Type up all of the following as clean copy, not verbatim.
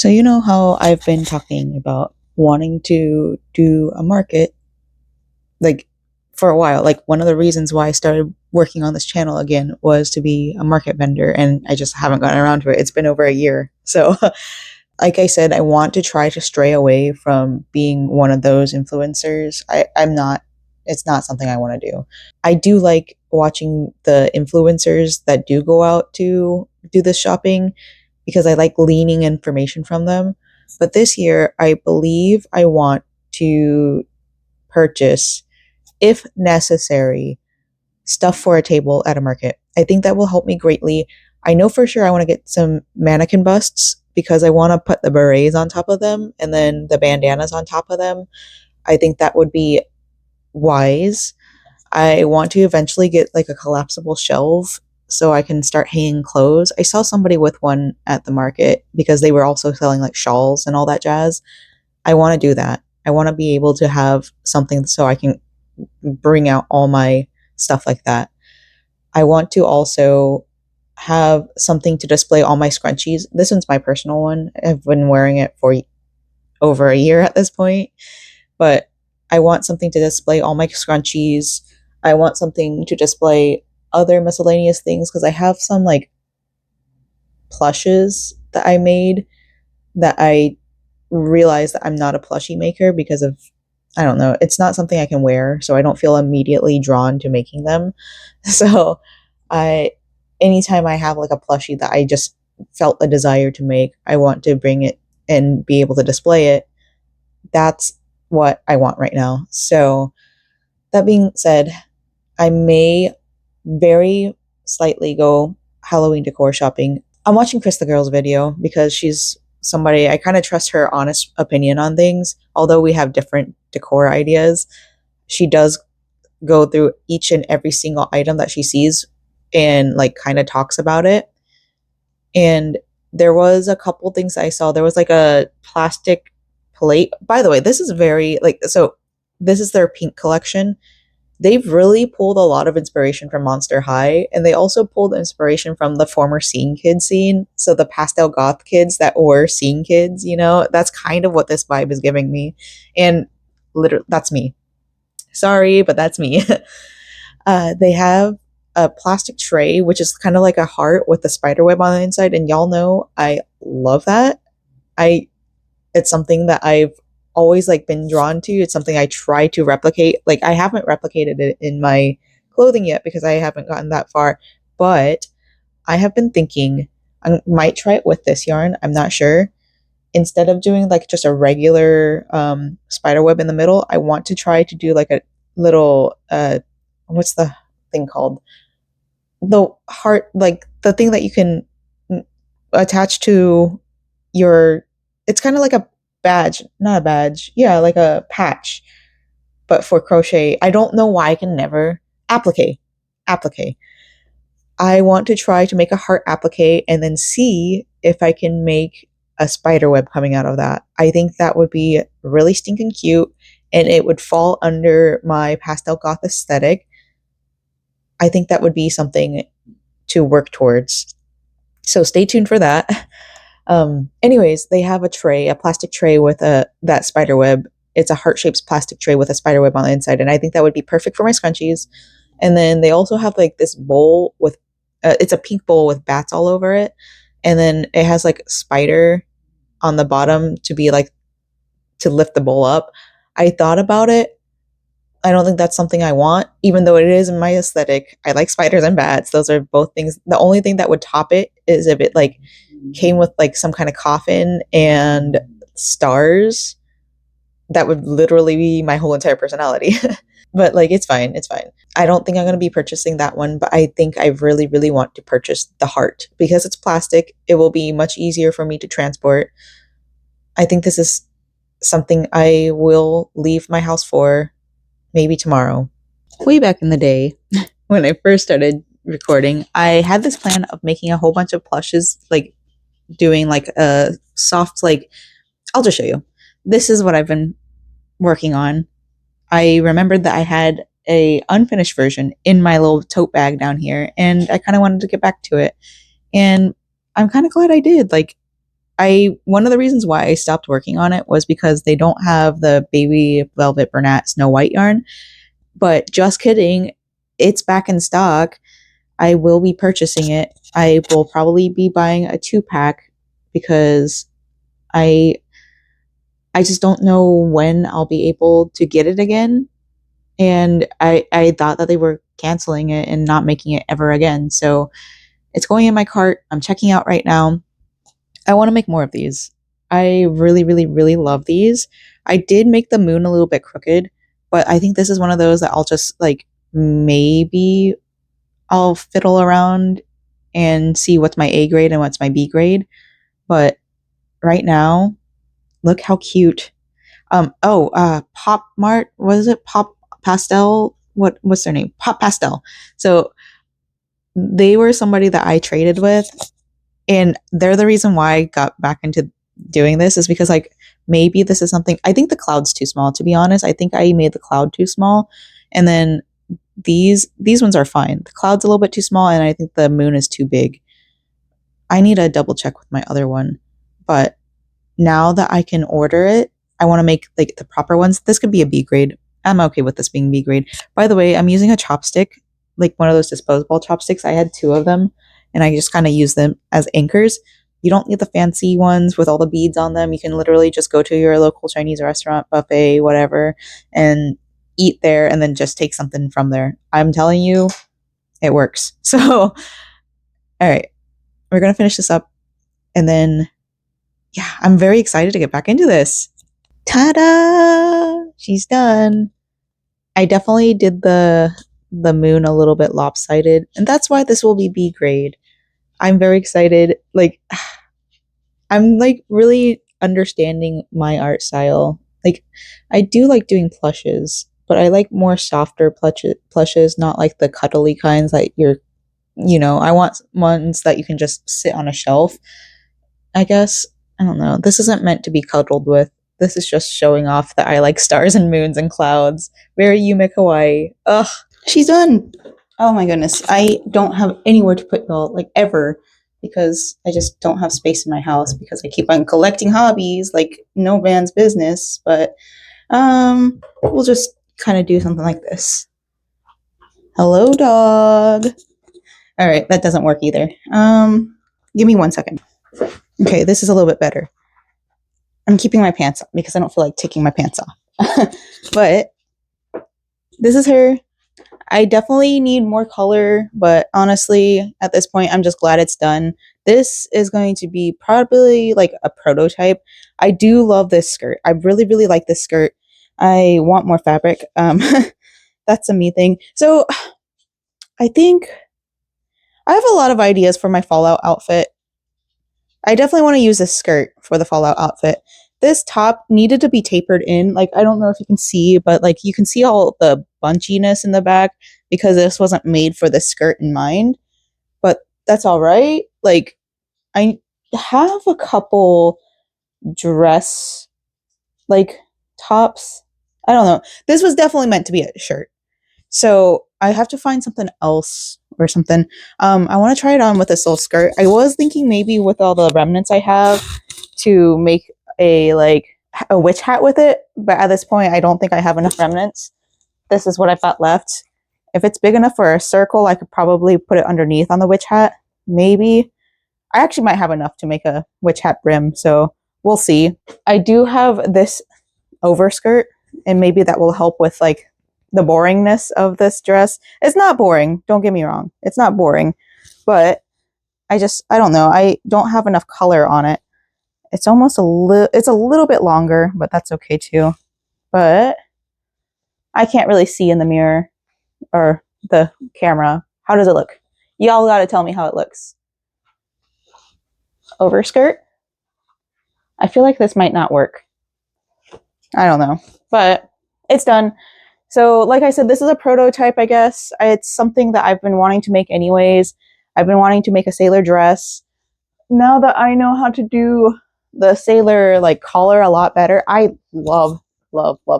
So, you know how I've been talking about wanting to do a market, like for a while. Like, one of the reasons why I started working on this channel again was to be a market vendor, and I just haven't gotten around to it. It's been over a year. So, like I said, I want to try to stray away from being one of those influencers. I'm not, it's not something I want to do. I do like watching the influencers that do go out to do this shopping because I like gleaning information from them. But this year, I believe I want to purchase, if necessary, stuff for a table at a market. I think that will help me greatly. I know for sure I want to get some mannequin busts because I want to put the berets on top of them and then the bandanas on top of them. I think that would be wise. I want to eventually get like a collapsible shelf so I can start hanging clothes. I saw somebody with one at the market because they were also selling like shawls and all that jazz. I want to do that. I want to be able to have something so I can bring out all my stuff like that. I want to also have something to display all my scrunchies. This one's my personal one. I've been wearing it for over a year at this point, but I want something to display all my scrunchies. I want something to display other miscellaneous things because I have some like plushes that I made that I realized that I'm not a plushie maker because of, I don't know, it's not something I can wear, so I don't feel immediately drawn to making them. So I anytime I have like a plushie that I just felt a desire to make, I want to bring it and be able to display it. That's what I want right now. So that being said, I may very slightly go Halloween decor shopping. I'm watching Chris the Girl's video because she's somebody I kind of trust her honest opinion on things. Although we have different decor ideas, she does go through each and every single item that she sees and like kind of talks about it. And there was a couple things I saw. There was like a plastic plate. By the way, this is very like so this is their pink collection. They've really pulled a lot of inspiration from Monster High, and they also pulled inspiration from the former Scene Kids scene. So the pastel goth kids that were Scene Kids, that's kind of what this vibe is giving me. And literally, that's me. Sorry, but that's me. They have a plastic tray, which is kind of like a heart with a spider web on the inside, and y'all know I love that. I It's something that I've always like been drawn to. It's something I try to replicate. Like I haven't replicated it in my clothing yet because I haven't gotten that far, but I have been thinking I might try it with this yarn. I'm not sure. Instead of doing like just a regular spider web in the middle, I want to try to do like a little what's the thing called? The heart, like the thing that you can attach to your, it's kind of like a badge, not a badge. Yeah, like a patch, but for crochet. I don't know why I can never applique. Applique. I want to try to make a heart applique and then see if I can make a spider web coming out of that. I think that would be really stinking cute and it would fall under my pastel goth aesthetic. I think that would be something to work towards. So stay tuned for that. Anyways, they have a tray, a plastic tray with that spider web. It's a heart-shaped plastic tray with a spider web on the inside, and I think that would be perfect for my scrunchies. And then they also have like this bowl with, it's a pink bowl with bats all over it, and then it has like spider on the bottom to be like to lift the bowl up. I thought about it. I don't think that's something I want, even though it is in my aesthetic. I like spiders and bats. Those are both things. The only thing that would top it is if it like came with like some kind of coffin and stars. That would literally be my whole entire personality. But like it's fine. It's fine. I don't think I'm going to be purchasing that one, but I think I really, really want to purchase the heart because it's plastic. It will be much easier for me to transport. I think this is something I will leave my house for maybe tomorrow. Way back in the day, when I first started recording, I had this plan of making a whole bunch of plushes, like doing like a soft, like, I'll just show you. This is what I've been working on. I remembered that I had a unfinished version in my little tote bag down here, and I kind of wanted to get back to it. And I'm kind of glad I did. Like, one of the reasons why I stopped working on it was because they don't have the baby velvet Bernat Snow White yarn. But just kidding, it's back in stock. I will be purchasing it. I will probably be buying a 2-pack because I I just don't know when I'll be able to get it again. And I thought that they were canceling it and not making it ever again. So it's going in my cart. I'm checking out right now. I want to make more of these. I really, really, really love these. I did make the moon a little bit crooked, but I think this is one of those that I'll just like maybe I'll fiddle around and see what's my A grade and what's my B grade. But right now, look how cute. Pop Mart, what is it? Pop Pastel? What's their name? Pop Pastel. So they were somebody that I traded with, and they're the reason why I got back into doing this is because like maybe this is something. I think the cloud's too small, to be honest. I think I made the cloud too small, and then these ones are fine. The cloud's a little bit too small, and I think the moon is too big. I need to double check with my other one, but now that I can order it, I want to make like the proper ones. This could be a B grade. I'm okay with this being B grade. By the way, I'm using a chopstick, like one of those disposable chopsticks. I had 2 of them, and I just kind of use them as anchors. You don't need the fancy ones with all the beads on them. You can literally just go to your local Chinese restaurant, buffet, whatever, and eat there and then just take something from there. I'm telling you, it works. So, all right, we're going to finish this up. And then, yeah, I'm very excited to get back into this. Ta-da! She's done. I definitely did the moon a little bit lopsided, and that's why this will be B grade. I'm very excited. Like, I'm like really understanding my art style. Like, I do like doing plushes, but I like more softer plushes, not like the cuddly kinds that I want ones that you can just sit on a shelf. I guess. I don't know. This isn't meant to be cuddled with. This is just showing off that I like stars and moons and clouds. Very Yume Kawaii. Ugh. She's done. Oh my goodness. I don't have anywhere to put y'all, like ever, because I just don't have space in my house because I keep on collecting hobbies like no man's business. But we'll just kind of do something like this. Hello, dog. All right, that doesn't work either. Give me 1 second. Okay, this is a little bit better. I'm keeping my pants on because I don't feel like taking my pants off. But this is her. I definitely need more color, but honestly, at this point, I'm just glad it's done. This is going to be probably like a prototype. I do love this skirt. I really, really like this skirt. I want more fabric. That's a me thing. So I think I have a lot of ideas for my Fallout outfit. I definitely want to use this skirt for the Fallout outfit. This top needed to be tapered in. Like, I don't know if you can see, but like you can see all the bunchiness in the back because this wasn't made for the skirt in mind. But that's all right. Like, I have a couple dress like tops. I don't know. This was definitely meant to be a shirt. So I have to find something else or something. I want to try it on with this little skirt. I was thinking maybe with all the remnants I have to make a witch hat with it, but at this point I don't think I have enough remnants. This is what I've got left. If it's big enough for a circle, I could probably put it underneath on the witch hat. Maybe. I actually might have enough to make a witch hat brim, so we'll see. I do have this overskirt, and maybe that will help with like the boringness of this dress. It's not boring, don't get me wrong. It's not boring, but I don't know. I don't have enough color on it. It's almost it's a little bit longer, but that's okay too. But I can't really see in the mirror or the camera. How does it look? Y'all gotta tell me how it looks. Overskirt? I feel like this might not work. I don't know, but it's done. So like I said, this is a prototype, I guess. It's something that I've been wanting to make anyways. I've been wanting to make a sailor dress. Now that I know how to do the sailor like collar a lot better, I love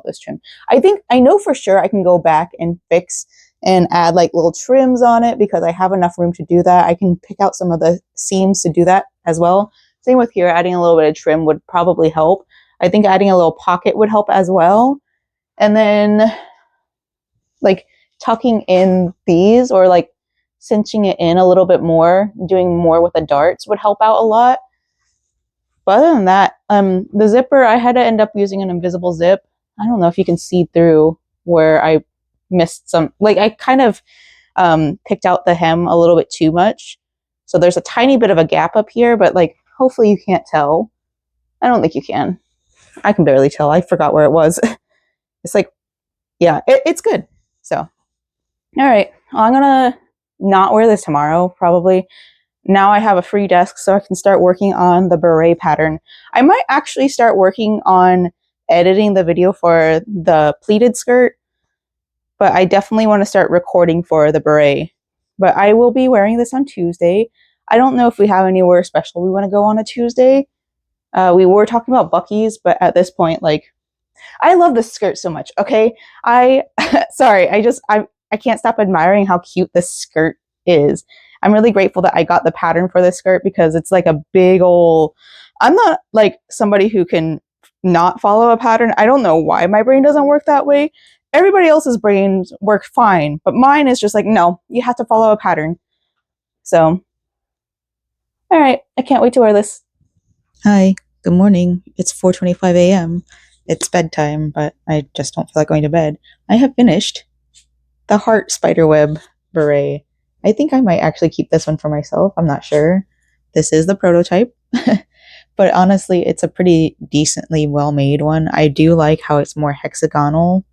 this trim. I know for sure I can go back and fix and add like little trims on it because I have enough room to do that. I can pick out some of the seams to do that as well. Same with here, adding a little bit of trim would probably help. I think adding a little pocket would help as well. And then like tucking in these or like cinching it in a little bit more, doing more with the darts would help out a lot. But other than that, the zipper, I had to end up using an invisible zip. I don't know if you can see through where I missed some, like I kind of picked out the hem a little bit too much. So there's a tiny bit of a gap up here, but like hopefully you can't tell. I don't think you can. I can barely tell. I forgot where it was. It's like, yeah, it's good. So, all right. Well, I'm going to not wear this tomorrow, probably. Now I have a free desk, so I can start working on the beret pattern. I might actually start working on editing the video for the pleated skirt, but I definitely want to start recording for the beret. But I will be wearing this on Tuesday. I don't know if we have anywhere special we want to go on a Tuesday. We were talking about Buc-ee's, but at this point, like, I love this skirt so much, okay? Sorry, I can't stop admiring how cute this skirt is. I'm really grateful that I got the pattern for this skirt because it's like a big old, I'm not like somebody who can not follow a pattern. I don't know why my brain doesn't work that way. Everybody else's brains work fine, but mine is just like, no, you have to follow a pattern. So, all right, I can't wait to wear this. Hi, good morning. It's 4:25 a.m. It's bedtime, but I just don't feel like going to bed. I have finished the heart spiderweb beret. I think I might actually keep this one for myself. I'm not sure. This is the prototype. But honestly, it's a pretty decently well-made one. I do like how it's more hexagonal.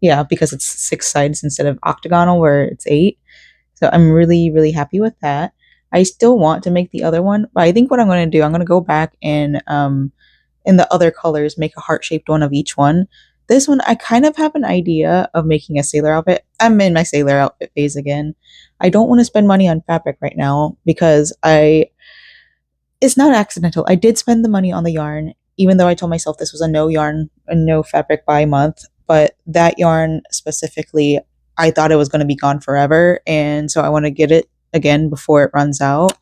Yeah, because it's 6 sides instead of octagonal where it's 8. So I'm really, really happy with that. I still want to make the other one, but I think what I'm going to do, I'm going to go back and in the other colors, make a heart-shaped one of each one. This one, I kind of have an idea of making a sailor outfit. I'm in my sailor outfit phase again. I don't want to spend money on fabric right now because it's not accidental. I did spend the money on the yarn, even though I told myself this was a no yarn and no fabric buy month. But that yarn specifically, I thought it was going to be gone forever. And so I want to get it again before it runs out.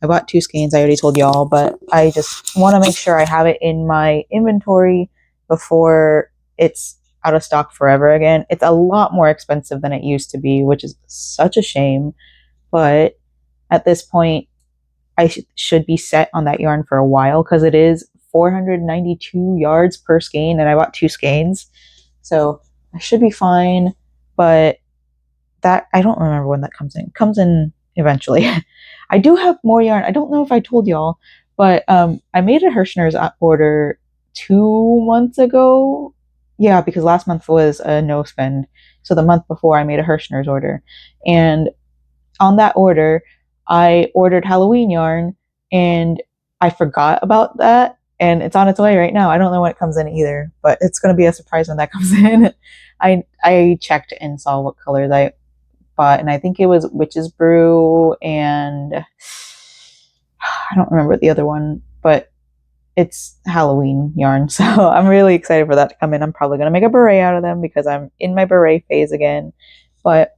I bought 2 skeins, I already told y'all, but I just want to make sure I have it in my inventory before it's out of stock forever again. It's a lot more expensive than it used to be, which is such a shame. But at this point, I should be set on that yarn for a while because it is 492 yards per skein, and I bought 2 skeins. So I should be fine, but that, I don't remember when that comes in. It comes in eventually. I do have more yarn. I don't know if I told y'all, but I made a Hirschner's order 2 months ago. Yeah, because last month was a no spend. So the month before I made a Hirschner's order. And on that order, I ordered Halloween yarn and I forgot about that. And it's on its way right now. I don't know when it comes in either, but it's going to be a surprise when that comes in. I checked and saw what colors I bought, and I think it was Witch's Brew and I don't remember the other one, but it's Halloween yarn. So I'm really excited for that to come in. I'm probably going to make a beret out of them because I'm in my beret phase again. But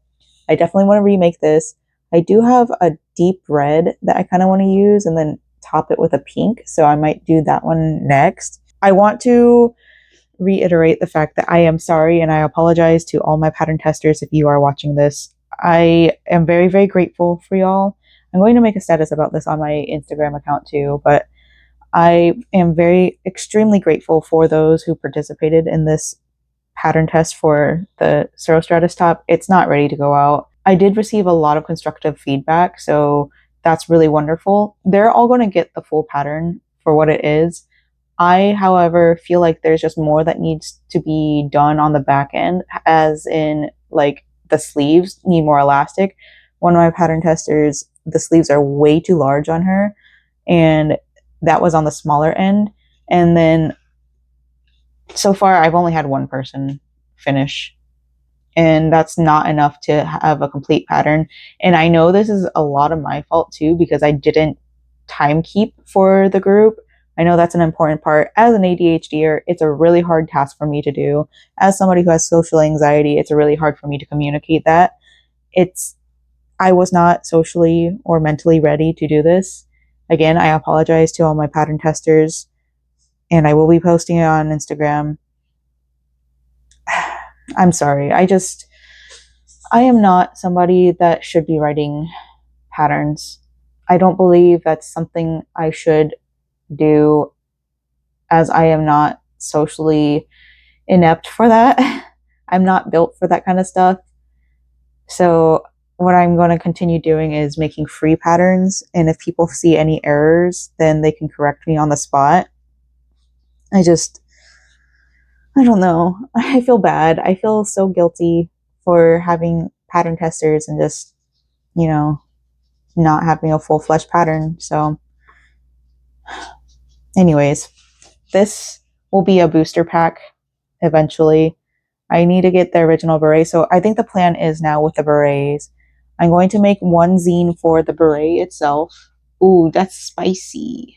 I definitely want to remake this. I do have a deep red that I kind of want to use and then top it with a pink. So I might do that one next. I want to reiterate the fact that I am sorry and I apologize to all my pattern testers if you are watching this. I am very, very grateful for y'all. I'm going to make a status about this on my Instagram account too, but I am extremely grateful for those who participated in this pattern test for the Cirrostratus top. It's not ready to go out. I did receive a lot of constructive feedback, so that's really wonderful. They're all going to get the full pattern for what it is. I, however, feel like there's just more that needs to be done on the back end, as in, like, the sleeves need more elastic. One of my pattern testers, the sleeves are way too large on her, and that was on the smaller end. And then so far, I've only had one person finish, and that's not enough to have a complete pattern. And I know this is a lot of my fault too, because I didn't time keep for the group. I know that's an important part. As an ADHDer, it's a really hard task for me to do. As somebody who has social anxiety, it's really hard for me to communicate that. I was not socially or mentally ready to do this. Again, I apologize to all my pattern testers, and I will be posting it on Instagram. I'm sorry. I am not somebody that should be writing patterns. I don't believe that's something I should do, as I am not socially inept for that. I'm not built for that kind of stuff. So, what I'm going to continue doing is making free patterns. And if people see any errors, then they can correct me on the spot. I just, I don't know. I feel bad. I feel so guilty for having pattern testers and just, you know, not having a full fledged pattern. So, anyways, this will be a booster pack eventually. I need to get the original beret. So, I think the plan is now with the berets, I'm going to make one zine for the beret itself. Ooh, that's spicy.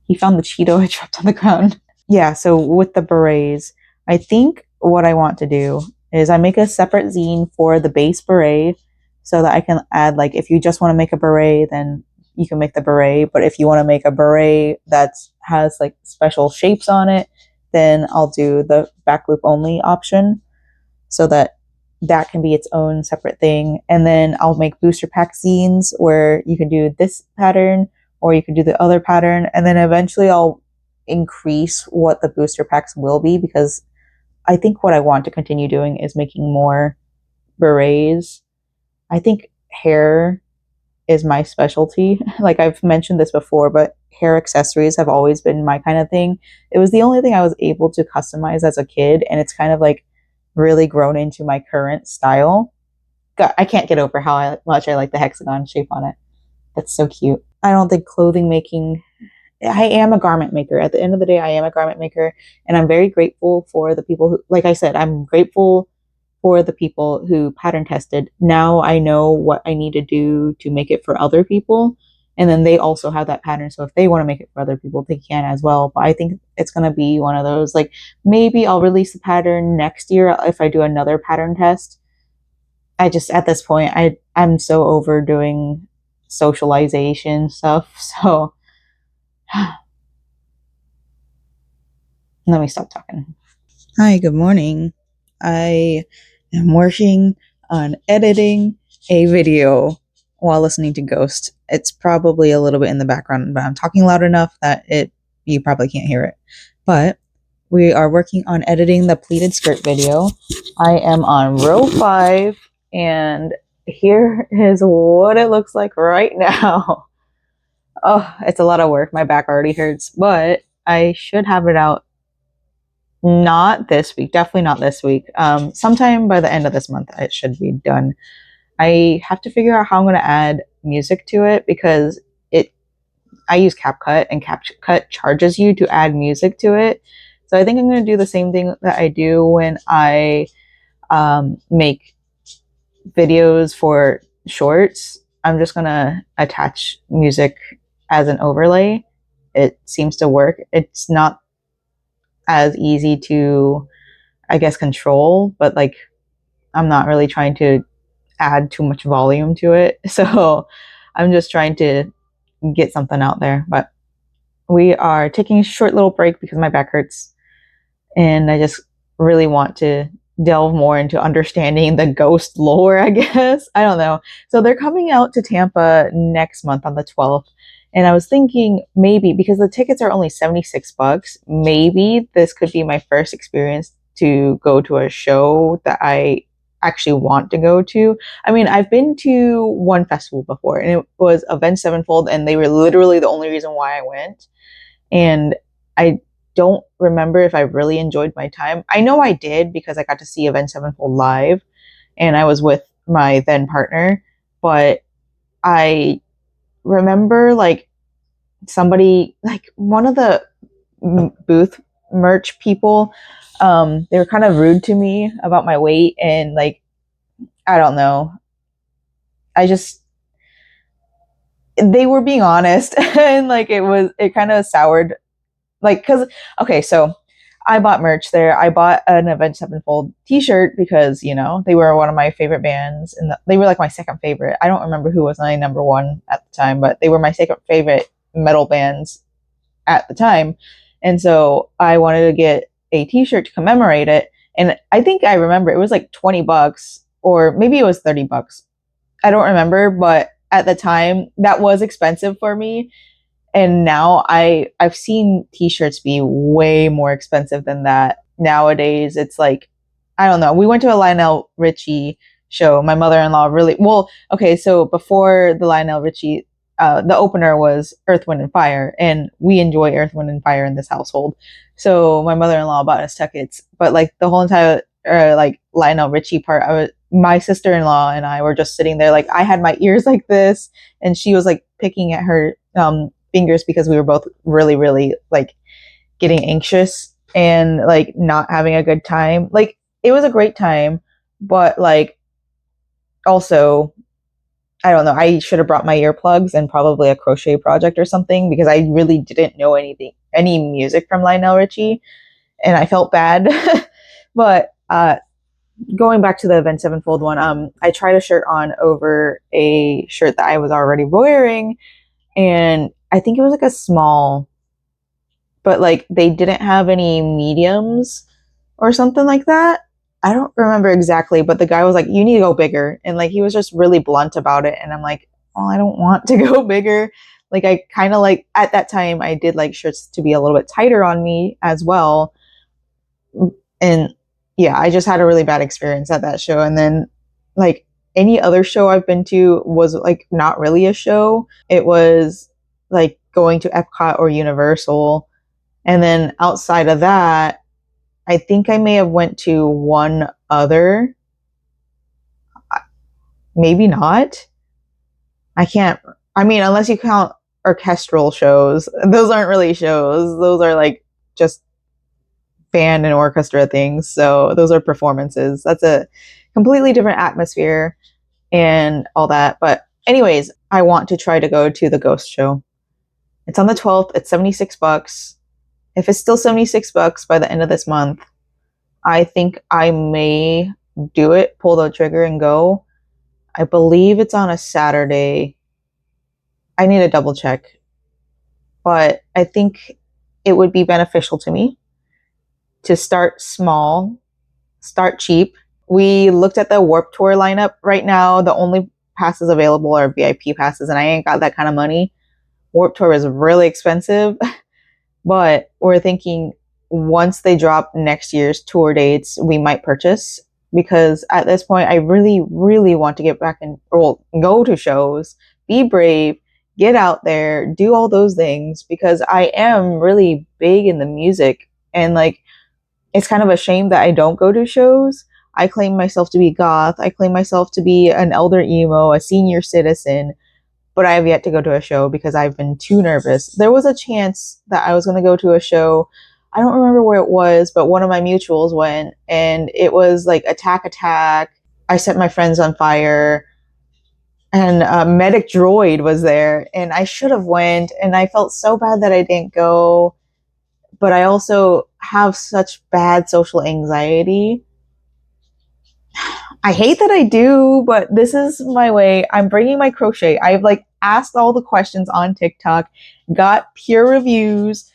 He found the Cheeto I dropped on the ground. Yeah, so with the berets, I think what I want to do is I make a separate zine for the base beret so that I can add, like, if you just want to make a beret, then you can make the beret. But if you want to make a beret that has like special shapes on it, then I'll do the back loop only option so that that can be its own separate thing. And then I'll make booster pack zines where you can do this pattern or you can do the other pattern. And then eventually I'll increase what the booster packs will be, because I think what I want to continue doing is making more berets. I think hair is my specialty. Like I've mentioned this before, but hair accessories have always been my kind of thing. It was the only thing I was able to customize as a kid, and it's kind of like really grown into my current style. God, I can't get over how much I like the hexagon shape on it. That's so cute. I don't think clothing making, I am a garment maker. At the end of the day, I am a garment maker, and I'm very grateful for the people who, like I said, I'm grateful for the people who pattern tested. Now I know what I need to do to make it for other people. And then they also have that pattern. So if they want to make it for other people, they can as well. But I think it's going to be one of those, like, maybe I'll release the pattern next year if I do another pattern test. I just, at this point, I'm so over doing socialization stuff. So let me stop talking. Hi, good morning. I am working on editing a video while listening to Ghost. It's probably a little bit in the background, but I'm talking loud enough that you probably can't hear it. But we are working on editing the pleated skirt video. I am on row 5, and here is what it looks like right now. Oh, it's a lot of work. My back already hurts, but I should have it out not this week, definitely not this week. Sometime by the end of this month, it should be done. I have to figure out how I'm going to add music to it, because I use CapCut, and CapCut charges you to add music to it. So I think I'm going to do the same thing that I do when I make videos for shorts. I'm just going to attach music as an overlay. It seems to work. It's not as easy to, I guess, control, but like I'm not really trying to add too much volume to it. So I'm just trying to get something out there. But we are taking a short little break because my back hurts, and I just really want to delve more into understanding the Ghost lore, I guess. I don't know. So they're coming out to Tampa next month on the 12th. And I was thinking, maybe because the tickets are only $76, maybe this could be my first experience to go to a show that I actually want to go to. I mean, I've been to one festival before, and it was Avenged Sevenfold, and they were literally the only reason why I went. And I don't remember if I really enjoyed my time. I know I did, because I got to see Avenged Sevenfold live, and I was with my then partner. But I remember, like, somebody, like one of the booth merch people, they were kind of rude to me about my weight, and like, I don't know. I just, they were being honest, and like it kind of soured, like, cuz okay, so I bought merch there. I bought an Avenged Sevenfold t-shirt because, you know, they were one of my favorite bands and they were like my second favorite. I don't remember who was my number one at the time, but they were my second favorite metal bands at the time. And so I wanted to get a t-shirt to commemorate it. And I think I remember it was like $20 or maybe it was $30. I don't remember, but at the time that was expensive for me. And now I've seen t-shirts be way more expensive than that. Nowadays it's like, I don't know. We went to a Lionel Richie show. My mother-in-law really well, okay, so before the Lionel Richie the opener was Earth, Wind, and Fire, and we enjoy Earth, Wind, and Fire in this household. So my mother-in-law bought us tickets, but like the whole entire like Lionel Richie part, my sister-in-law and I were just sitting there, like I had my ears like this, and she was like picking at her fingers because we were both really, really like getting anxious and like not having a good time. Like it was a great time, but like also I don't know. I should have brought my earplugs and probably a crochet project or something because I really didn't know any music from Lionel Richie, and I felt bad. But going back to the Avenged Sevenfold one, I tried a shirt on over a shirt that I was already wearing, and I think it was like a small, but like they didn't have any mediums or something like that. I don't remember exactly, but the guy was like, "You need to go bigger," and like he was just really blunt about it. And I'm like, "Well, I don't want to go bigger." Like I kind of like at that time I did like shirts to be a little bit tighter on me as well, and yeah, I just had a really bad experience at that show. And then like any other show I've been to was like not really a show. It was like going to Epcot or Universal, and then outside of that I think I may have went to one other, maybe not. I can't. I mean, unless you count orchestral shows, those aren't really shows. Those are like just band and orchestra things. So those are performances. That's a completely different atmosphere and all that. But anyways, I want to try to go to the Ghost show. It's on the 12th. It's $76. If it's still $76 by the end of this month, I think I may do it, pull the trigger and go. I believe it's on a Saturday. I need to double check. But I think it would be beneficial to me to start small, start cheap. We looked at the Warp Tour lineup right now. The only passes available are VIP passes, and I ain't got that kind of money. Warp Tour is really expensive, but we're thinking once they drop next year's tour dates, we might purchase because at this point, I really, really want to get back and well, go to shows, be brave, get out there, do all those things because I am really big in the music. And like, it's kind of a shame that I don't go to shows. I claim myself to be goth. I claim myself to be an elder emo, a senior citizen, but I have yet to go to a show because I've been too nervous. There was a chance that I was going to go to a show. I don't remember where it was, but one of my mutuals went and it was like Attack Attack. I set my friends on fire and Medic Droid was there and I should have went and I felt so bad that I didn't go, but I also have such bad social anxiety. I hate that I do, but this is my way. I'm bringing my crochet. I've like asked all the questions on TikTok, got peer reviews.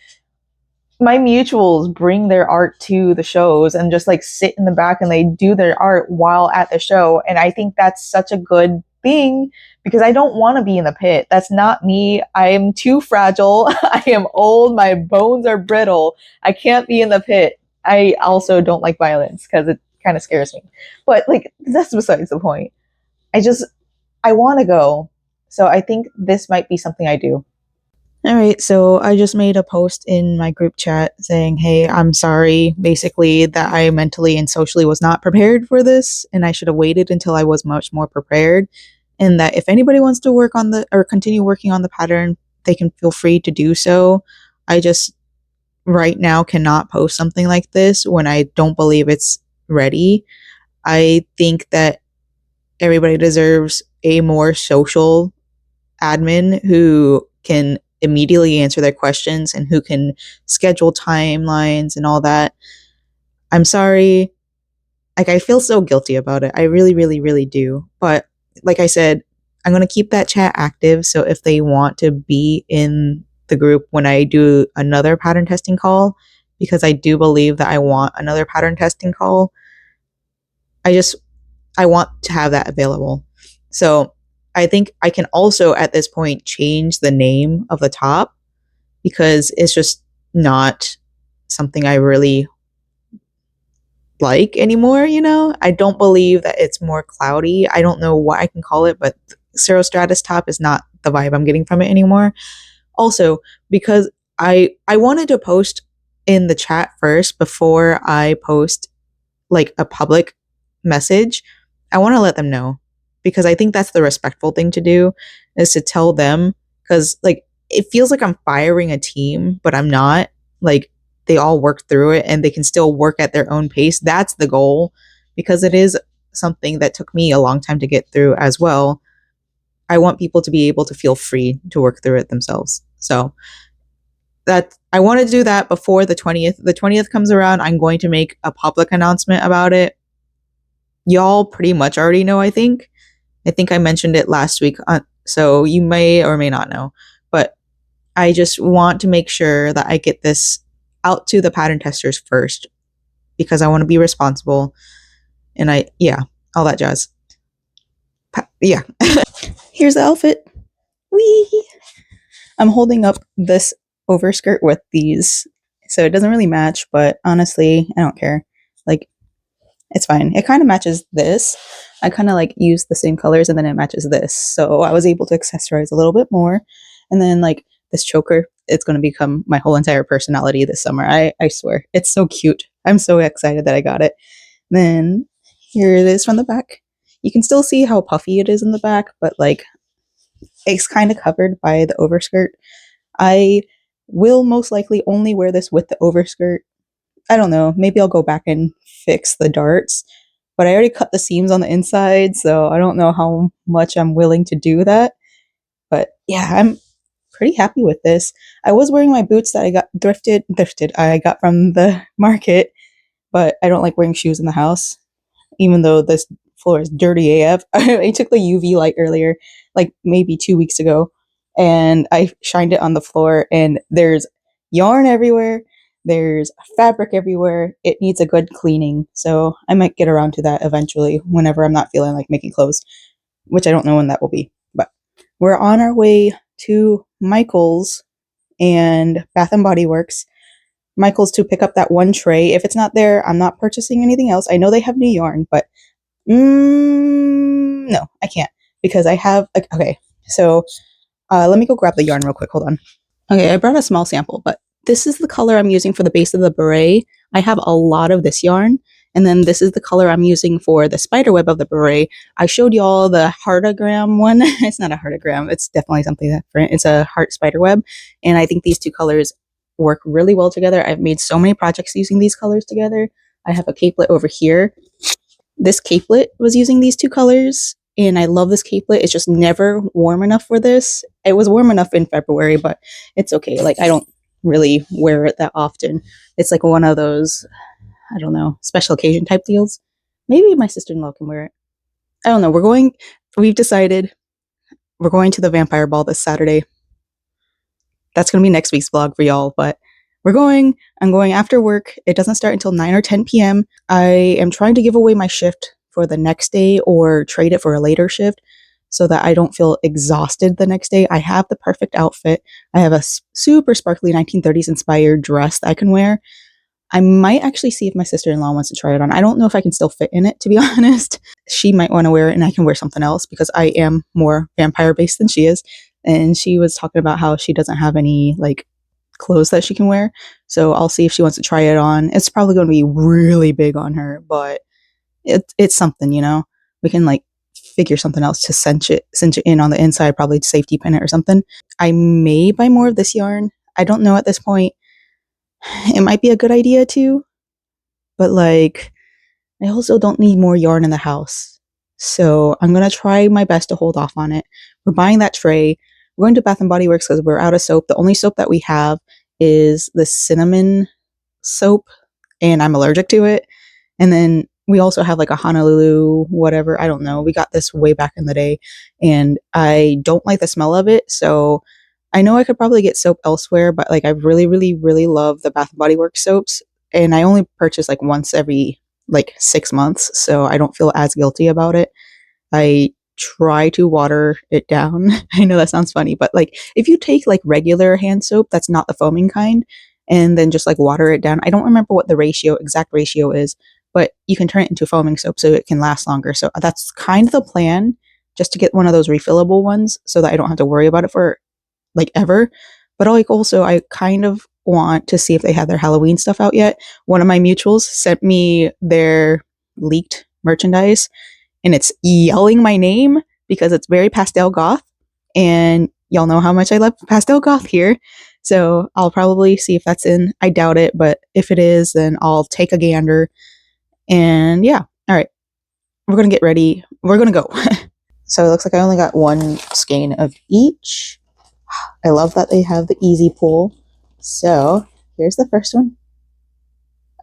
My mutuals bring their art to the shows and just like sit in the back and they do their art while at the show. And I think that's such a good thing because I don't want to be in the pit. That's not me. I am too fragile. I am old. My bones are brittle. I can't be in the pit. I also don't like violence because it kind of scares me. But like that's besides the point. I want to go. So I think this might be something I do. All right, so I just made a post in my group chat saying, "Hey, I'm sorry, basically that I mentally and socially was not prepared for this and I should have waited until I was much more prepared and that if anybody wants to work on the or continue working on the pattern, they can feel free to do so. I just right now cannot post something like this when I don't believe it's ready. I think that everybody deserves a more social admin who can immediately answer their questions and who can schedule timelines and all that. I'm sorry. Like, I feel so guilty about it. I really, really, really do. But like I said, I'm going to keep that chat active. So if they want to be in the group when I do another pattern testing call, because I do believe that I want another pattern testing call, I want to have that available. So I think I can also at this point change the name of the top because it's just not something I really like anymore, you know? I don't believe that it's more cloudy. I don't know what I can call it, but Cirrostratus top is not the vibe I'm getting from it anymore. Also, because I wanted to post in the chat first before I post like a public message. I want to let them know because I think that's the respectful thing to do is to tell them because like it feels like I'm firing a team, but I'm not. Like they all work through it and they can still work at their own pace. That's the goal because it is something that took me a long time to get through as well. I want people to be able to feel free to work through it themselves. So that I want to do that before the 20th. The 20th comes around, I'm going to make a public announcement about it. Y'all pretty much already know, I think. I think I mentioned it last week, so you may or may not know. But I just want to make sure that I get this out to the pattern testers first because I want to be responsible. And yeah, all that jazz. Yeah. Here's the outfit. Wee! I'm holding up this overskirt with these, so it doesn't really match, but honestly, I don't care. Like, it's fine. It kind of matches this. I kind of like use the same colors and then it matches this. So I was able to accessorize a little bit more. And then like this choker, it's going to become my whole entire personality this summer. I swear. It's so cute. I'm so excited that I got it. Then here it is from the back. You can still see how puffy it is in the back, but like it's kind of covered by the overskirt. I will most likely only wear this with the overskirt. I don't know. Maybe I'll go back and fix the darts, but I already cut the seams on the inside, so I don't know how much I'm willing to do that. But yeah, I'm pretty happy with this. I was wearing my boots that I got thrifted. I got from the market, but I don't like wearing shoes in the house, even though this floor is dirty AF. I took the UV light earlier, like maybe 2 weeks ago, and I shined it on the floor, and there's yarn everywhere. There's fabric everywhere. It needs a good cleaning. So I might get around to that eventually whenever I'm not feeling like making clothes, which I don't know when that will be. But we're on our way to Michael's and Bath and Body Works. Michael's to pick up that one tray. If it's not there, I'm not purchasing anything else. I know they have new yarn, but no, I can't because I have. Okay, so let me go grab the yarn real quick. Hold on. Okay, I brought a small sample, but this is the color I'm using for the base of the beret. I have a lot of this yarn, and then this is the color I'm using for the spider web of the beret. I showed y'all the heartogram one. It's not a heartogram. It's definitely something different. It's a heart spider web, and I think these two colors work really well together. I've made so many projects using these colors together. I have a capelet over here. This capelet was using these two colors, and I love this capelet. It's just never warm enough for this. It was warm enough in February, but it's okay. Like, I don't really wear it that often. It's like one of those, I don't know, special occasion type deals. Maybe my sister-in-law can wear it. I don't know. We've decided we're going to the vampire ball this Saturday. That's going to be next week's vlog for y'all, but I'm going after work. It doesn't start until 9 or 10 p.m. I am trying to give away my shift for the next day or trade it for a later shift so that I don't feel exhausted the next day. I have the perfect outfit. I have a super sparkly 1930s inspired dress that I can wear. I might actually see if my sister-in-law wants to try it on. I don't know if I can still fit in it, to be honest. She might want to wear it and I can wear something else because I am more vampire based than she is. And she was talking about how she doesn't have any like clothes that she can wear. So I'll see if she wants to try it on. It's probably going to be really big on her, but it's something, you know. We can like figure something else to cinch it in on the inside, probably safety pin it or something. I may buy more of this yarn. I don't know at this point. It might be a good idea too, but like I also don't need more yarn in the house. So I'm going to try my best to hold off on it. We're buying that tray. we're going to Bath and Body Works because we're out of soap. The only soap that we have is the cinnamon soap, and I'm allergic to it. And then we also have like a Honolulu, whatever. I don't know. We got this way back in the day, and I don't like the smell of it. So I know I could probably get soap elsewhere, but like I really, really, really love the Bath and Body Works soaps. And I only purchase like once every like 6 months. So I don't feel as guilty about it. I try to water it down. I know that sounds funny, but like if you take like regular hand soap that's not the foaming kind and then just like water it down, I don't remember what the exact ratio is, but you can turn it into foaming soap so it can last longer. So that's kind of the plan, just to get one of those refillable ones so that I don't have to worry about it for like ever. But like also I kind of want to see if they have their Halloween stuff out yet. One of my mutuals sent me their leaked merchandise, and it's yelling my name because it's very pastel goth. And y'all know how much I love pastel goth here. So I'll probably see if that's in. I doubt it, but if it is, then I'll take a gander. And yeah, all right, we're going to get ready. We're going to go. So it looks like I only got one skein of each. I love that they have the easy pull. So here's the first one.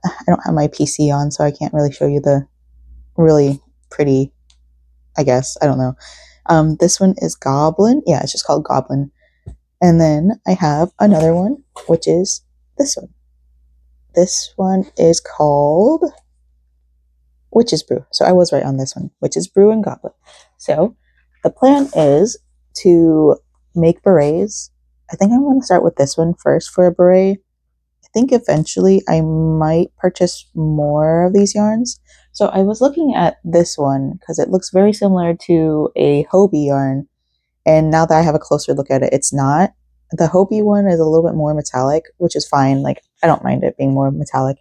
I don't have my PC on, so I can't really show you the really pretty, I guess. I don't know. This one is Goblin. Yeah, it's just called Goblin. And then I have another one, which is this one. This one is called Witch's Brew. So I was right on this one. Witch's Brew and Goblin. So the plan is to make berets. I think I'm going to start with this one first for a beret. I think eventually I might purchase more of these yarns. So I was looking at this one because it looks very similar to a Hobie yarn. And now that I have a closer look at it, it's not. The Hobie one is a little bit more metallic, which is fine. Like, I don't mind it being more metallic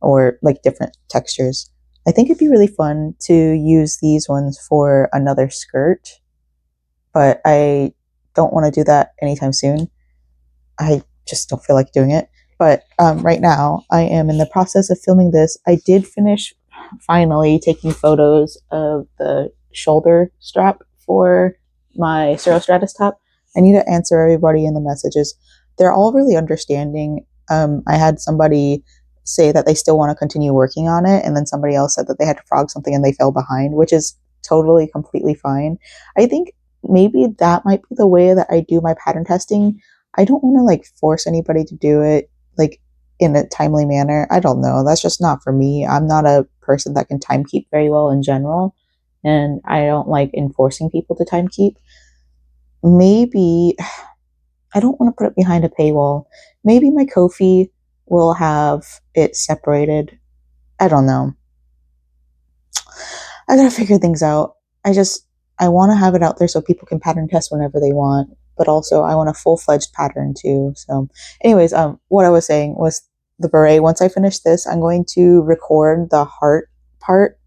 or like different textures. I think it'd be really fun to use these ones for another skirt, but I don't want to do that anytime soon. I just don't feel like doing it. But right now, I am in the process of filming this. I did finish finally taking photos of the shoulder strap for my Cirrostratus top. I need to answer everybody in the messages. They're all really understanding. I had somebody say that they still want to continue working on it, and then somebody else said that they had to frog something and they fell behind, which is totally, completely fine. I think maybe that might be the way that I do my pattern testing. I don't want to like force anybody to do it like in a timely manner. I don't know. That's just not for me. I'm not a person that can time keep very well in general, and I don't like enforcing people to time keep. Maybe I don't want to put it behind a paywall. Maybe my Ko-fi will have it separated. I don't know. I gotta figure things out. I want to have it out there so people can pattern test whenever they want, but also I want a full-fledged pattern too. So anyways, what I was saying was the beret. Once I finish this, I'm going to record the heart part.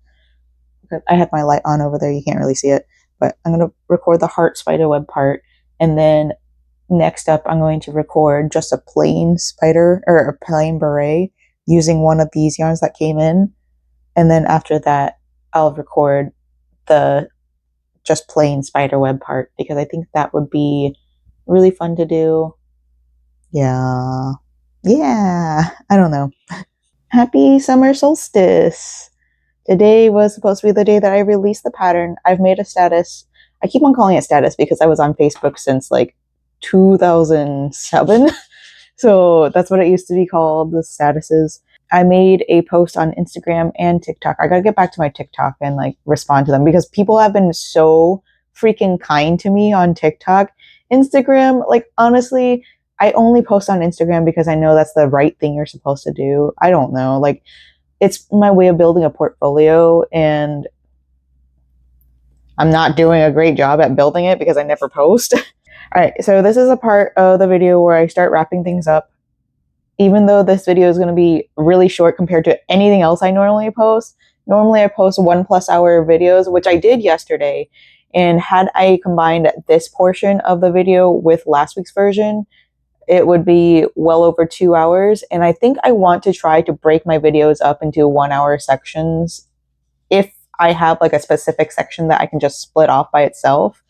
I have my light on over there. You can't really see it, but I'm going to record the heart spiderweb part. And then next up, I'm going to record just a plain spider or a plain beret using one of these yarns that came in. And then after that, I'll record the just plain spiderweb part because I think that would be really fun to do. Yeah. Yeah. I don't know. Happy summer solstice. Today was supposed to be the day that I released the pattern. I've made a status. I keep on calling it status because I was on Facebook since like 2007. So that's what it used to be called, the statuses. I made a post on Instagram and TikTok. I gotta get back to my TikTok and like respond to them because people have been so freaking kind to me on TikTok. Instagram, like honestly, I only post on Instagram because I know that's the right thing you're supposed to do. I don't know. Like, it's my way of building a portfolio, and I'm not doing a great job at building it because I never post. All right, so this is a part of the video where I start wrapping things up. Even though this video is going to be really short compared to anything else I normally post. Normally I post 1+ hour videos, which I did yesterday. And had I combined this portion of the video with last week's version, it would be well over 2 hours. And I think I want to try to break my videos up into 1 hour sections if I have like a specific section that I can just split off by itself.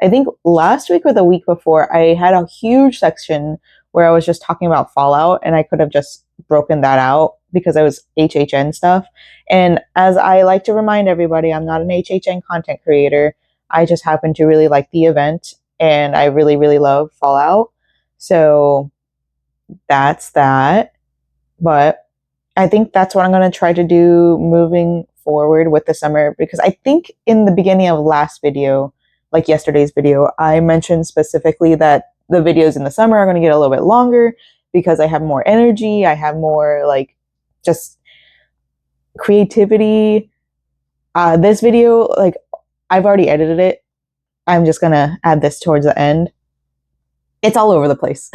I think last week or the week before, I had a huge section where I was just talking about Fallout, and I could have just broken that out because I was HHN stuff. And as I like to remind everybody, I'm not an HHN content creator. I just happen to really like the event, and I really, really love Fallout. So that's that. But I think that's what I'm going to try to do moving forward with the summer, because I think in the beginning of last video, like yesterday's video, I mentioned specifically that the videos in the summer are going to get a little bit longer because I have more energy, I have more like just creativity. This video, like, I've already edited it. I'm just going to add this towards the end. It's all over the place.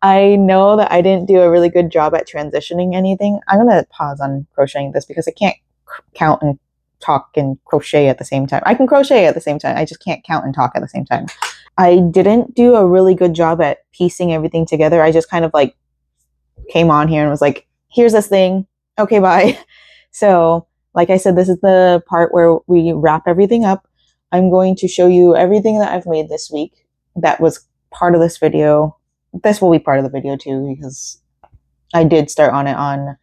I know that I didn't do a really good job at transitioning anything. I'm going to pause on crocheting this because I can't count and talk and crochet at the same time. I can crochet at the same time. I just can't count and talk at the same time. I didn't do a really good job at piecing everything together. I just kind of like came on here and was like, here's this thing. Okay, bye. So, like I said, this is the part where we wrap everything up. I'm going to show you everything that I've made this week that was part of this video. This will be part of the video too, because I did start on it on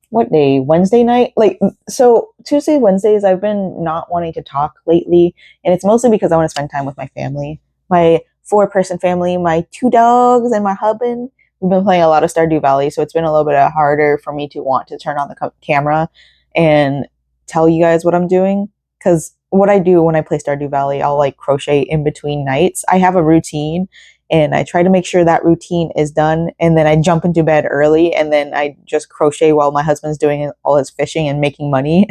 what day? Wednesday night? Like, so Tuesday, Wednesdays, I've been not wanting to talk lately, and it's mostly because I want to spend time with my family. My 4-person family, my 2 dogs, and my husband. We've been playing a lot of Stardew Valley, so it's been a little bit harder for me to want to turn on the camera and tell you guys what I'm doing. Because what I do when I play Stardew Valley, I'll like crochet in between nights. I have a routine, and I try to make sure that routine is done, and then I jump into bed early, and then I just crochet while my husband's doing all his fishing and making money.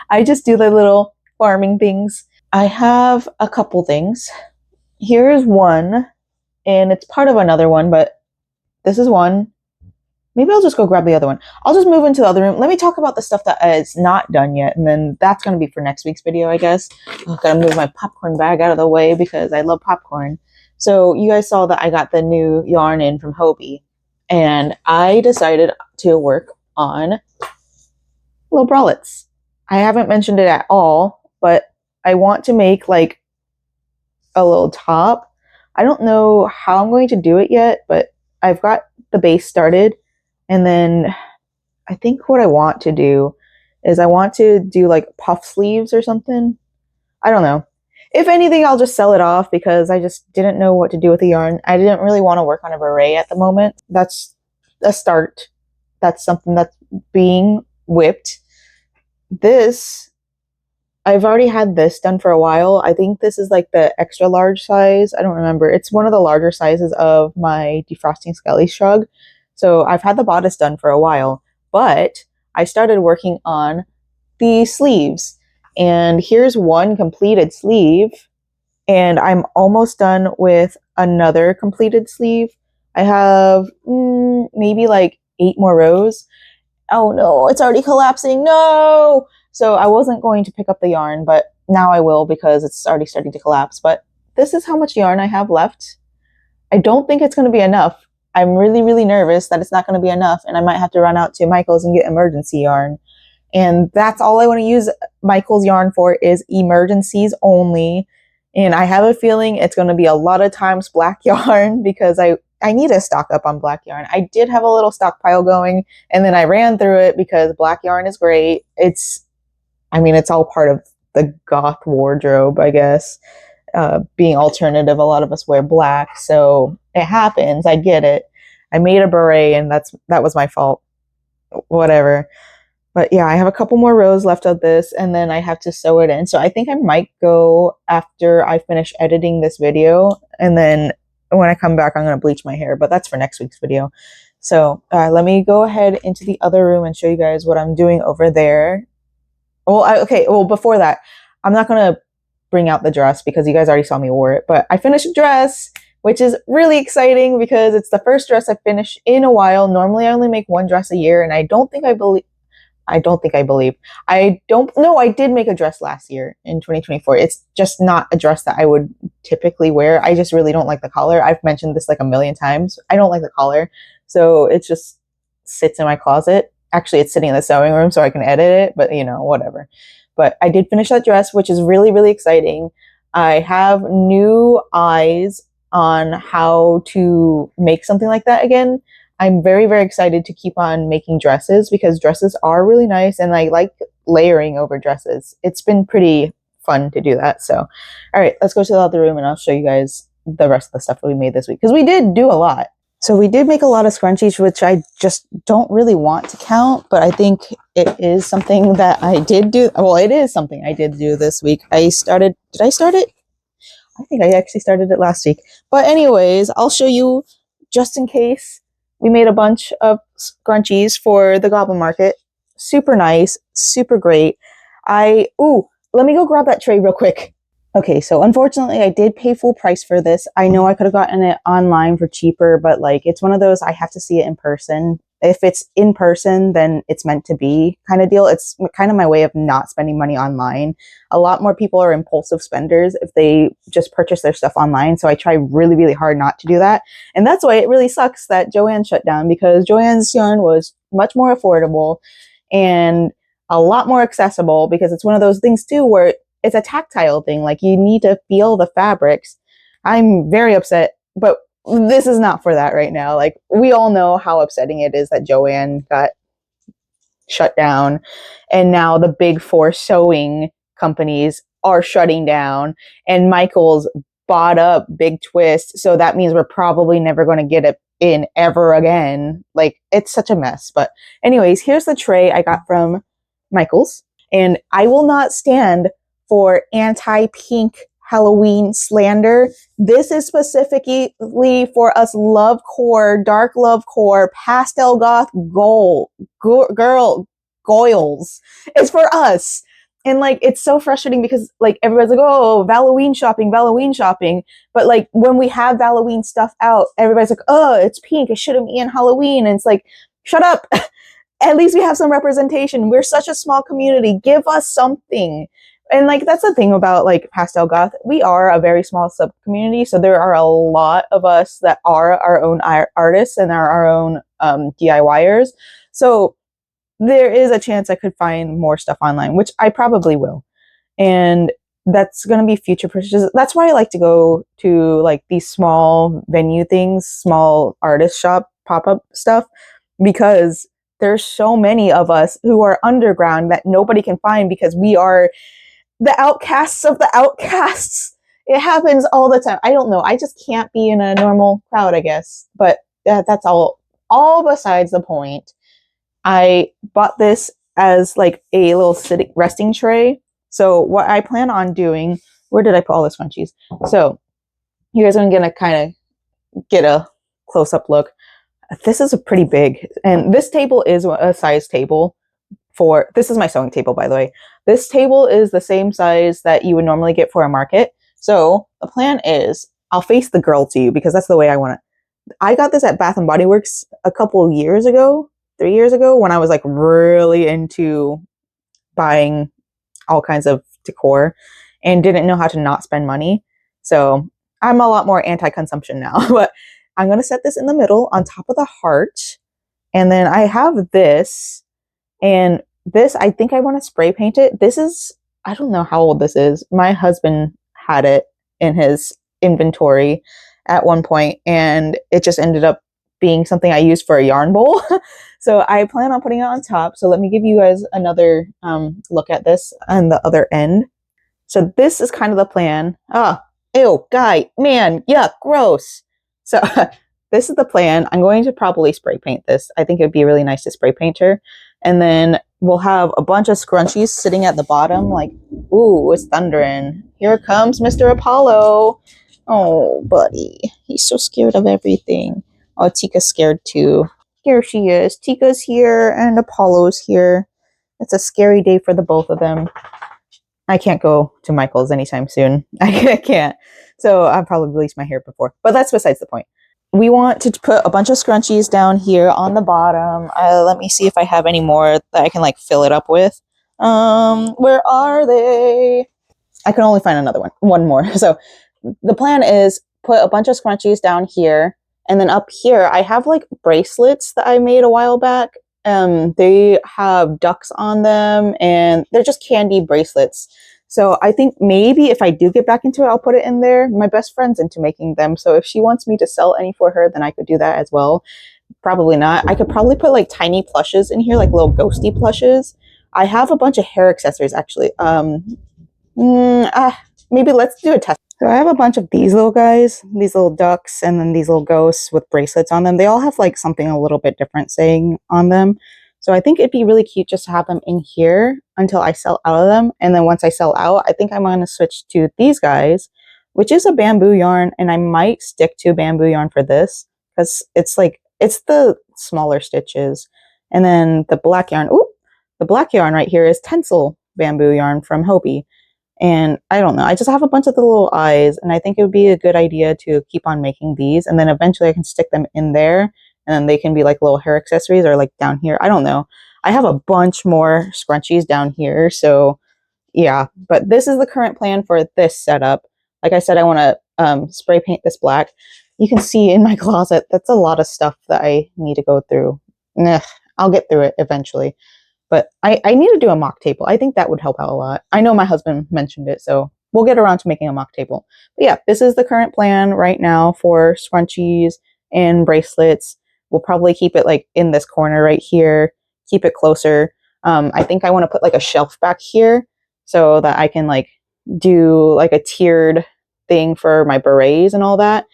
I just do the little farming things. I have a couple things. Here's one, and it's part of another one, but this is one. Maybe I'll just go grab the other one. I'll just move into the other room. Let me talk about the stuff that is not done yet, and then that's going to be for next week's video, I guess. I'm going to move my popcorn bag out of the way because I love popcorn. So you guys saw that I got the new yarn in from Hobie, and I decided to work on little bralettes. I haven't mentioned it at all, but I want to make like a little top. I don't know how I'm going to do it yet, but I've got the base started, and then I think what I want to do is I want to do like puff sleeves or something. I don't know. If anything, I'll just sell it off because I just didn't know what to do with the yarn. I didn't really want to work on a beret at the moment. That's a start. That's something that's being whipped. This, I've already had this done for a while. I think this is like the extra large size. I don't remember. It's one of the larger sizes of my Defrosting Skelly shrug. So I've had the bodice done for a while, but I started working on the sleeves. And here's one completed sleeve, and I'm almost done with another completed sleeve. I have maybe like 8 more rows. Oh no, it's already collapsing. No! So I wasn't going to pick up the yarn, but now I will because it's already starting to collapse. But this is how much yarn I have left. I don't think it's going to be enough. I'm really, really nervous that it's not going to be enough, and I might have to run out to Michael's and get emergency yarn. And that's all I want to use Michael's yarn for, is emergencies only. And I have a feeling it's going to be a lot of times black yarn because I need to stock up on black yarn. I did have a little stockpile going, and then I ran through it because black yarn is great. It's all part of the goth wardrobe, I guess. Being alternative, a lot of us wear black, so it happens. I get it. I made a beret, and that was my fault. Whatever. But yeah, I have a couple more rows left of this, and then I have to sew it in. So I think I might go after I finish editing this video, and then when I come back, I'm going to bleach my hair, but that's for next week's video. So let me go ahead into the other room and show you guys what I'm doing over there. Well, before that, I'm not going to bring out the dress because you guys already saw me wear it, but I finished a dress, which is really exciting because it's the first dress I've finished in a while. Normally I only make one dress a year, and I did make a dress last year in 2024. It's just not a dress that I would typically wear. I just really don't like the collar. I've mentioned this like a million times. I don't like the collar. So it just sits in my closet. Actually, it's sitting in the sewing room so I can edit it, but whatever. But I did finish that dress, which is really, really exciting. I have new eyes on how to make something like that again. I'm very, very excited to keep on making dresses because dresses are really nice and I like layering over dresses. It's been pretty fun to do that. So, all right, let's go to the other room and I'll show you guys the rest of the stuff that we made this week because we did do a lot. So we did make a lot of scrunchies, which I just don't really want to count, but I think it is something that I did do. Well, it is something I did do this week. Did I start it? I think I actually started it last week. But anyways, I'll show you just in case. We made a bunch of scrunchies for the Goblin Market. Super nice, super great. Let me go grab that tray real quick. Okay, so unfortunately, I did pay full price for this. I know I could have gotten it online for cheaper, but like it's one of those I have to see it in person. If it's in person, then it's meant to be kind of deal. It's kind of my way of not spending money online. A lot more people are impulsive spenders if they just purchase their stuff online. So I try really, really hard not to do that. And that's why it really sucks that Joann shut down because Joann's yarn was much more affordable and a lot more accessible because it's one of those things too where it's a tactile thing. Like you need to feel the fabrics. I'm very upset, but this is not for that right now. Like we all know how upsetting it is that Joann got shut down and now the big four sewing companies are shutting down and Michael's bought up Big Twist. So that means we're probably never going to get it in ever again. Like it's such a mess. But anyways, here's the tray I got from Michael's and I will not stand for anti-pink Halloween slander. This is specifically for us love core, dark love core, pastel goth girl goils. It's for us. And like it's so frustrating because like everybody's like, oh, Halloween shopping. But like when we have Halloween stuff out, everybody's like, oh, it's pink. It shouldn't be in Halloween. And it's like, shut up. At least we have some representation. We're such a small community. Give us something. And like that's the thing about like pastel goth. We are a very small sub community, so there are a lot of us that are our own artists and are our own DIYers. So there is a chance I could find more stuff online, which I probably will. And that's going to be future purchases. That's why I like to go to like these small venue things, small artist shop pop-up stuff, because there's so many of us who are underground that nobody can find because we are the outcasts of the outcasts. It happens all the time. I don't know. I just can't be in a normal crowd, I guess. But that's all besides the point. I bought this as like a little sitting resting tray. So what I plan on doing, where did I put all the scrunchies? So you guys are going to kind of get a close-up look. This is a pretty big, and this table is a size table. This is my sewing table, by the way. This table is the same size that you would normally get for a market. So the plan is I'll face the girl to you because that's the way I want it. I got this at Bath and Body Works a couple years ago, 3 years ago, when I was like really into buying all kinds of decor and didn't know how to not spend money. So I'm a lot more anti-consumption now, but I'm going to set this in the middle on top of the heart. And then I have this. And this, I think I want to spray paint it. This is, I don't know how old this is. My husband had it in his inventory at one point, and it just ended up being something I used for a yarn bowl. So I plan on putting it on top. So let me give you guys another look at this on the other end. So this is kind of the plan. Ew, guy, man, yuck, gross. So this is the plan. I'm going to probably spray paint this. I think it would be really nice to spray paint her. And then we'll have a bunch of scrunchies sitting at the bottom like, ooh, it's thundering. Here comes Mr. Apollo. Oh, buddy. He's so scared of everything. Oh, Tika's scared too. Here she is. Tika's here and Apollo's here. It's a scary day for the both of them. I can't go to Michael's anytime soon. I can't. So I'll probably release my hair before. But that's besides the point. We want to put a bunch of scrunchies down here on the bottom. Let me see if I have any more that I can like fill it up with. Where are they? I can only find another one more. So the plan is put a bunch of scrunchies down here. And then up here, I have like bracelets that I made a while back. They have ducks on them and they're just candy bracelets. So I think maybe if I do get back into it, I'll put it in there. My best friend's into making them. So if she wants me to sell any for her, then I could do that as well. Probably not. I could probably put like tiny plushes in here, like little ghosty plushes. I have a bunch of hair accessories actually. Maybe let's do a test. So I have a bunch of these little guys, these little ducks, and then these little ghosts with bracelets on them. They all have like something a little bit different saying on them. So I think it'd be really cute just to have them in here until I sell out of them. And then once I sell out, I think I'm going to switch to these guys, which is a bamboo yarn. And I might stick to bamboo yarn for this because it's like, it's the smaller stitches. And then the black yarn, the black yarn right here is Tencel bamboo yarn from Hobie. And I don't know, I just have a bunch of the little eyes, and I think it would be a good idea to keep on making these, and then eventually I can stick them in there, and then they can be like little hair accessories or like down here. I don't know. I have a bunch more scrunchies down here, so yeah. But this is the current plan for this setup. Like I said, I want to spray paint this black. You can see in my closet, that's a lot of stuff that I need to go through. I'll get through it eventually. But I need to do a mock table. I think that would help out a lot. I know my husband mentioned it, so we'll get around to making a mock table. But yeah, this is the current plan right now for scrunchies and bracelets. We'll probably keep it like in this corner right here, keep it closer. I think I want to put like a shelf back here so that I can like do like a tiered thing for my berets and all that.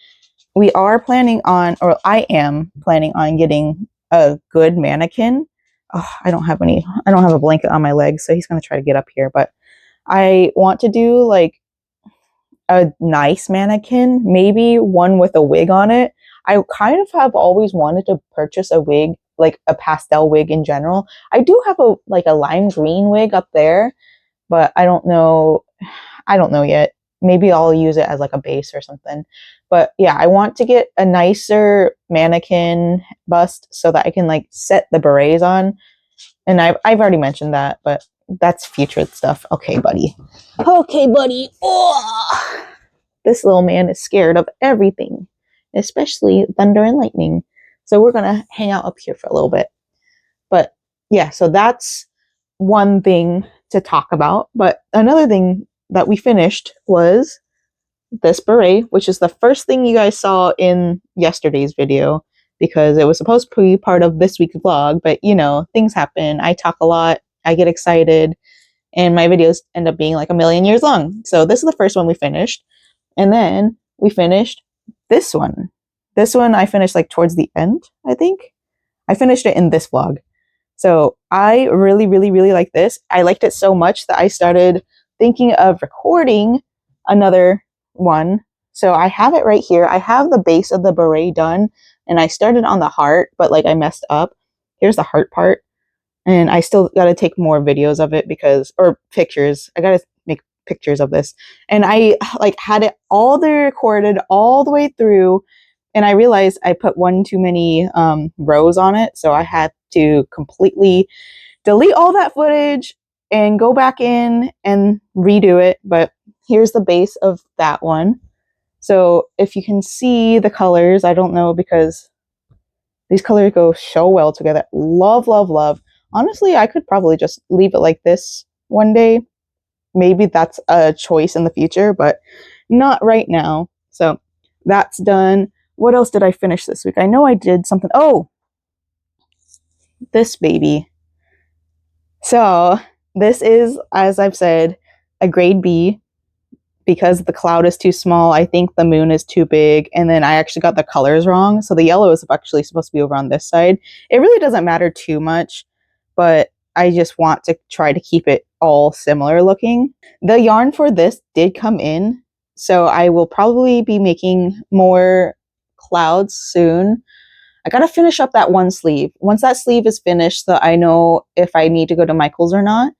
We are planning on, or I am planning on getting a good mannequin. Oh, I don't have a blanket on my legs, so he's going to try to get up here. But I want to do like a nice mannequin, maybe one with a wig on it. I kind of have always wanted to purchase a wig, like a pastel wig in general. I do have a like a lime green wig up there, but I don't know. I don't know yet. Maybe I'll use it as like a base or something. But yeah, I want to get a nicer mannequin bust so that I can like set the berets on. And I've already mentioned that, but that's future stuff. Okay, buddy. Okay, buddy. Oh, this little man is scared of everything, especially thunder and lightning. So we're gonna hang out up here for a little bit. But yeah, so that's one thing to talk about. But another thing that we finished was this beret, which is the first thing you guys saw in yesterday's video because it was supposed to be part of this week's vlog, but you know, things happen. I talk a lot, I get excited, and my videos end up being like a million years long. So this is the first one we finished. And then we finished this one. This one I finished like towards the end, I think. I finished it in this vlog. So I really, really, really like this. I liked it so much that I started thinking of recording another one. So I have it right here. I have the base of the beret done, and I started on the heart, but like I messed up. Here's the heart part. And I still got to take more videos of it because, or pictures. I got to make pictures of this. And I like had it all there recorded all the way through. And I realized I put one too many rows on it. So I had to completely delete all that footage and go back in and redo it. But here's the base of that one. So if you can see the colors, I don't know because these colors go so well together. Love, love, love. Honestly, I could probably just leave it like this one day. Maybe that's a choice in the future, but not right now. So that's done. What else did I finish this week? I know I did something. Oh, this baby. So this is, as I've said, a grade B because the cloud is too small. I think the moon is too big. And then I actually got the colors wrong. So the yellow is actually supposed to be over on this side. It really doesn't matter too much, but I just want to try to keep it all similar looking. The yarn for this did come in. So I will probably be making more clouds soon. I gotta finish up that one sleeve. Once that sleeve is finished, so I know if I need to go to Michael's or not,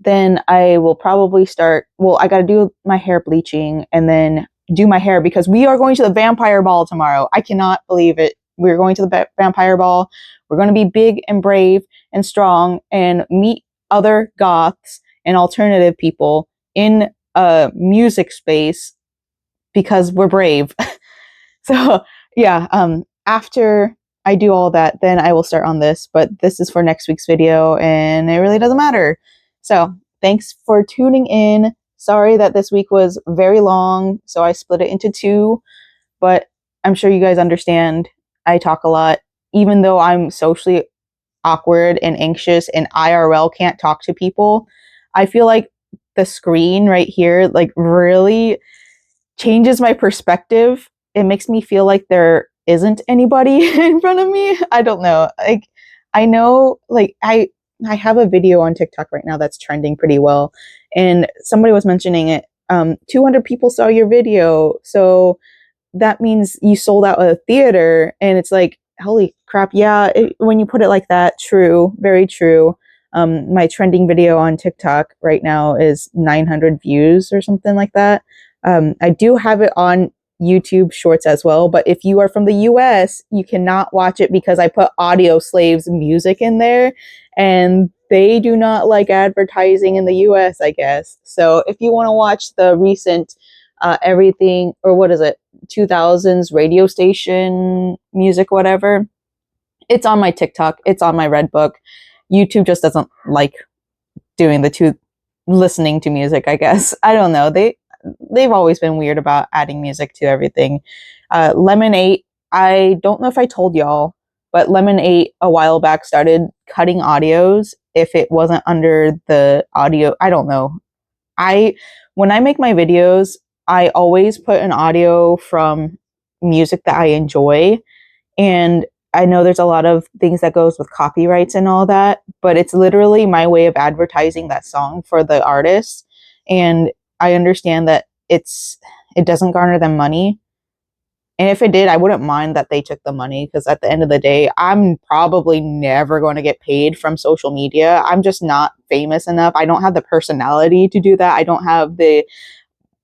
then I will probably start. Well, I gotta do my hair bleaching and then do my hair because we are going to the vampire ball tomorrow. I cannot believe it. We're going to the vampire ball. We're going to be big and brave and strong and meet other goths and alternative people in a music space because we're brave. So yeah, after I do all that, then I will start on this, but this is for next week's video and it really doesn't matter. So thanks for tuning in Sorry that this week was very long, so I split it into two, but I'm sure you guys understand. I talk a lot, even though I'm socially awkward and anxious and IRL can't talk to people. I feel like the screen right here like really changes my perspective. It makes me feel like there isn't anybody in front of me. I don't know. Like I know like I have a video on TikTok right now that's trending pretty well, and somebody was mentioning it. 200 people saw your video, so that means you sold out a theater. And it's like, holy crap, yeah, when you put it like that, true, very true. My trending video on TikTok right now is 900 views or something like that. I do have it on YouTube Shorts as well, but if you are from the US, you cannot watch it because I put Audio Slaves music in there, and they do not like advertising in the US, I guess. So if you want to watch the recent everything, or what is it, 2000s radio station music, whatever, it's on my TikTok, it's on my Redbook. YouTube just doesn't like doing the two, listening to music, I guess. I don't know. They've always been weird about adding music to everything. Lemon 8, I don't know if I told y'all, but Lemon 8 a while back started cutting audios if it wasn't under the audio. I don't know. When I make my videos, I always put an audio from music that I enjoy, and I know there's a lot of things that goes with copyrights and all that, but it's literally my way of advertising that song for the artist. And I understand that it doesn't garner them money. And if it did, I wouldn't mind that they took the money, because at the end of the day, I'm probably never going to get paid from social media. I'm just not famous enough. I don't have the personality to do that. I don't have the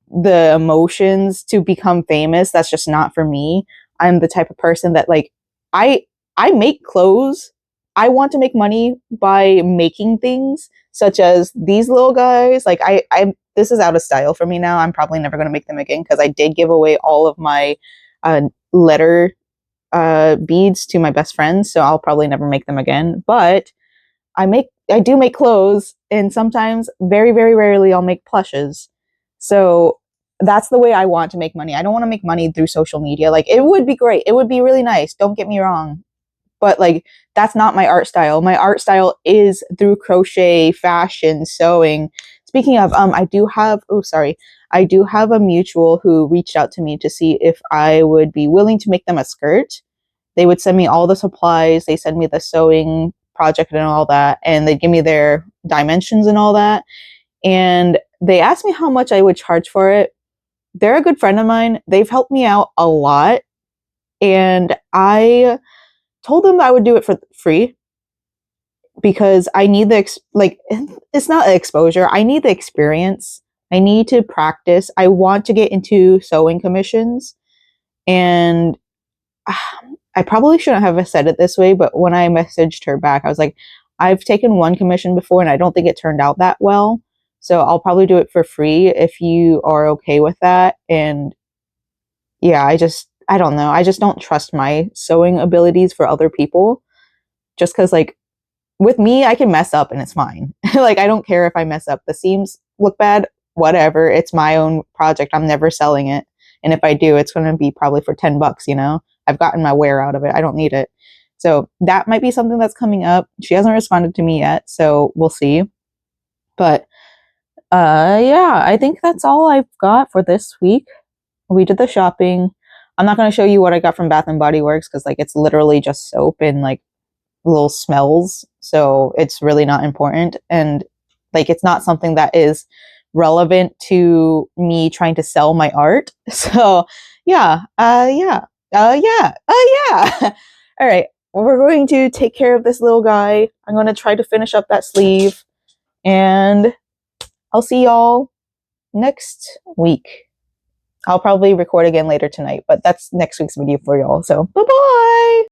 emotions to become famous. That's just not for me. I'm the type of person that like I I make clothes. I want to make money by making things such as these little guys. Like I this is out of style for me now. I'm probably never going to make them again because I did give away all of my letter beads to my best friends, so I'll probably never make them again. But I do make clothes, and sometimes, very very rarely, I'll make plushes. So that's the way I want to make money. I don't want to make money through social media. Like, it would be great. It would be really nice. Don't get me wrong. But like, that's not my art style. My art style is through crochet, fashion, sewing. Speaking of, I do have a mutual who reached out to me to see if I would be willing to make them a skirt. They would send me all the supplies. They send me the sewing project and all that, and they'd give me their dimensions and all that. And they asked me how much I would charge for it. They're a good friend of mine. They've helped me out a lot, and I told them I would do it for free because I need it's not exposure. I need the experience. I need to practice. I want to get into sewing commissions, and I probably shouldn't have said it this way, but when I messaged her back, I was like, I've taken one commission before and I don't think it turned out that well. So I'll probably do it for free if you are okay with that. And yeah, I don't know. I just don't trust my sewing abilities for other people, just because, like, with me, I can mess up and it's fine. Like, I don't care if I mess up. The seams look bad, whatever. It's my own project. I'm never selling it. And if I do, it's going to be probably for $10, you know? I've gotten my wear out of it. I don't need it. So that might be something that's coming up. She hasn't responded to me yet, so we'll see. But yeah, I think that's all I've got for this week. We did the shopping. I'm not going to show you what I got from Bath and Body Works because, like, it's literally just soap and like little smells, so it's really not important, and like, it's not something that is relevant to me trying to sell my art. So yeah, yeah. All right, well, we're going to take care of this little guy. I'm going to try to finish up that sleeve, and I'll see y'all next week. I'll probably record again later tonight, but that's next week's video for y'all. So bye bye.